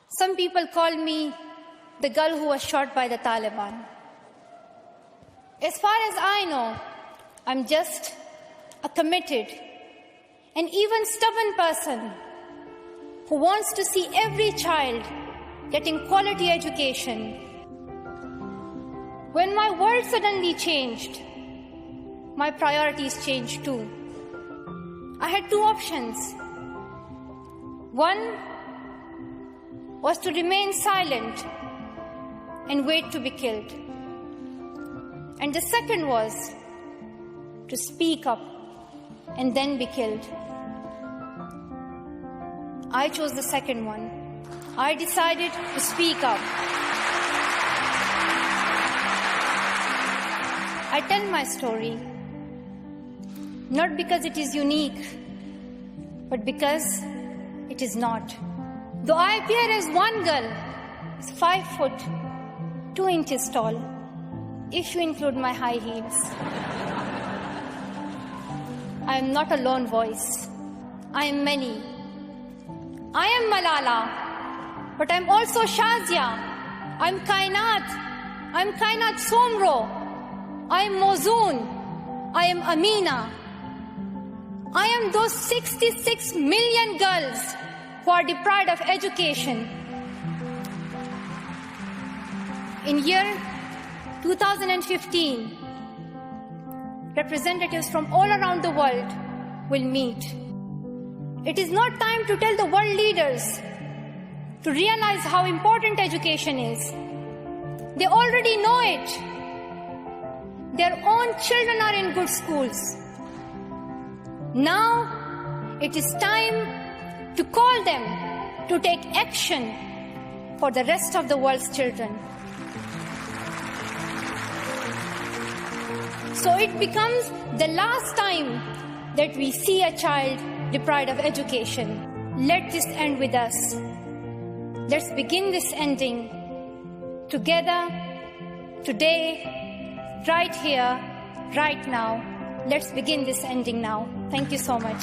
Some people call me the girl who was shot by the Taliban. As far as I know, I'm just a committed and even stubborn person who wants to see every child getting quality education. When my world suddenly changed, my priorities changed too. I had two options. One was to remain silent and wait to be killed. And the second was to speak up and then be killed. I chose the second one. I decided to speak up. I tell my story, not because it is unique, but because it is not. Though I appear as one girl, is 5 foot 2 inches tall, if you include my high heels. I am not a lone voice. I am many. I am Malala, but I'm also Shazia. I'm Kainat. I'm Kainat Somro. I am Mozoon. I am Amina. I am those 66 million girls who are deprived of education. In year 2015, representatives from all around the world will meet. It is not time to tell the world leaders to realize how important education is. They already know it. Their own children are in good schools. Now it is time to call them to take action for the rest of the world's children. So it becomes the last time that we see a child deprived of education. Let this end with us. Let's begin this ending together, today, right here, right now. Let's begin this ending now. Thank you so much.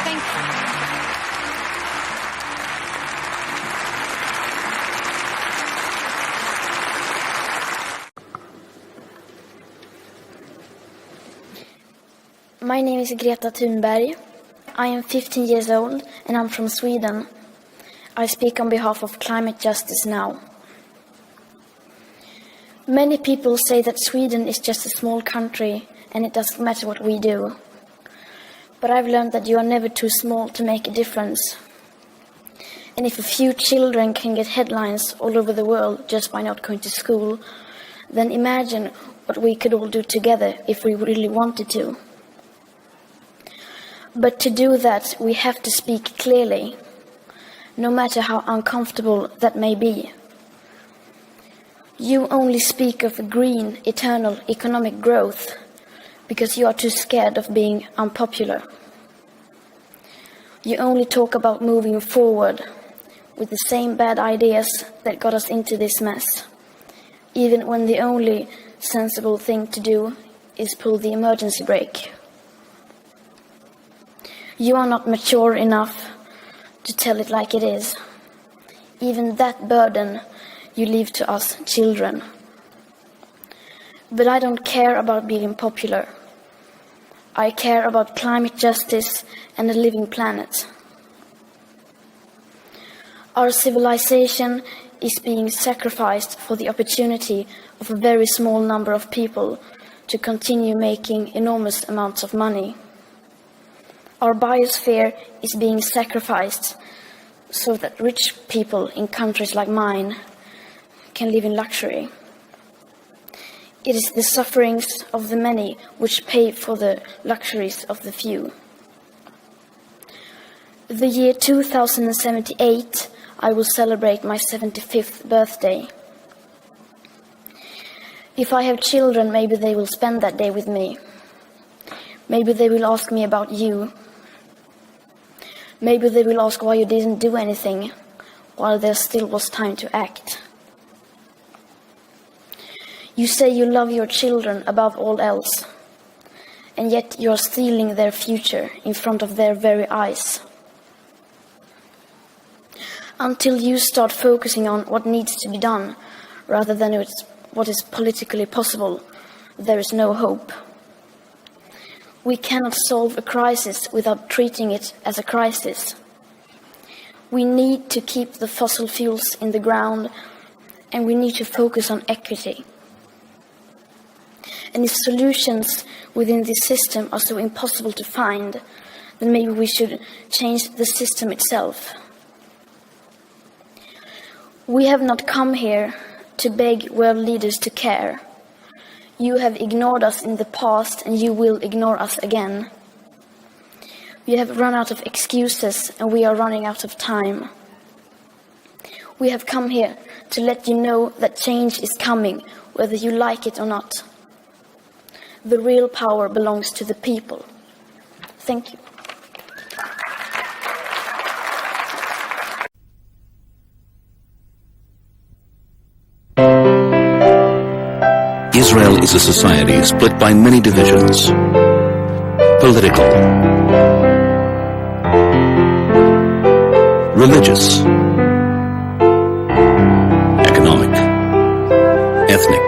Thank you. My name is Greta Thunberg. I am 15 years old and I'm from Sweden. I speak on behalf of Climate Justice Now. Many people say that Sweden is just a small country and it doesn't matter what we do. But I've learned that you are never too small to make a difference. And if a few children can get headlines all over the world just by not going to school, then imagine what we could all do together if we really wanted to. But to do that, we have to speak clearly, no matter how uncomfortable that may be. You only speak of green, eternal economic growth because you are too scared of being unpopular. You only talk about moving forward with the same bad ideas that got us into this mess, even when the only sensible thing to do is pull the emergency brake. You are not mature enough to tell it like it is. Even that burden you leave to us children. But I don't care about being popular. I care about climate justice and a living planet. Our civilization is being sacrificed for the opportunity of a very small number of people to continue making enormous amounts of money. Our biosphere is being sacrificed so that rich people in countries like mine can live in luxury. It is the sufferings of the many which pay for the luxuries of the few. The year 2078, I will celebrate my 75th birthday. If I have children, maybe they will spend that day with me. Maybe they will ask me about you. Maybe they will ask why you didn't do anything while there still was time to act. You say you love your children above all else, and yet you are stealing their future in front of their very eyes. Until you start focusing on what needs to be done, rather than what is politically possible, there is no hope. We cannot solve a crisis without treating it as a crisis. We need to keep the fossil fuels in the ground, and we need to focus on equity. And if solutions within this system are so impossible to find, then maybe we should change the system itself. We have not come here to beg world leaders to care. You have ignored us in the past, and you will ignore us again. We have run out of excuses, and we are running out of time. We have come here to let you know that change is coming, whether you like it or not. The real power belongs to the people. Thank you. Israel is a society split by many divisions. Political, religious, economic, ethnic.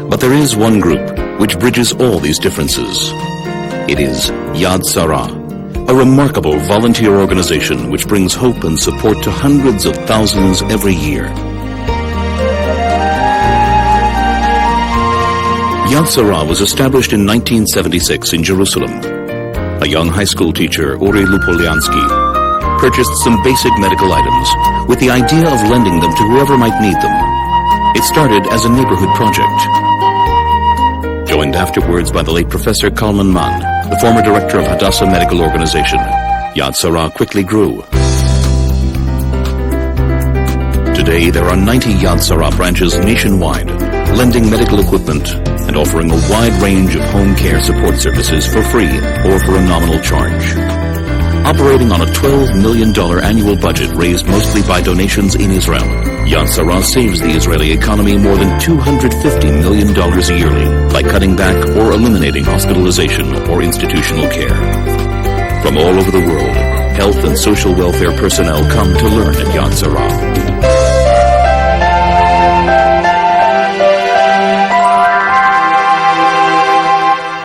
But there is one group which bridges all these differences. It is Yasser, a remarkable volunteer organization which brings hope and support to hundreds of thousands every year. Yasser was established in 1976 in Jerusalem. A young high school teacher, Uri Lupolyansky, purchased some basic medical items with the idea of lending them to whoever might need them. It started as a neighborhood project. Joined afterwards by the late Professor Kalman Mann, the former director of Hadassah Medical Organization, Yasser quickly grew. Today, there are 90 Yasser branches nationwide, lending medical equipment and offering a wide range of home care support services for free or for a nominal charge. Operating on a $12 million annual budget raised mostly by donations in Israel, Yasser saves the Israeli economy more than $250 million yearly by cutting back or eliminating hospitalization or institutional care. From all over the world, health and social welfare personnel come to learn at Yasser.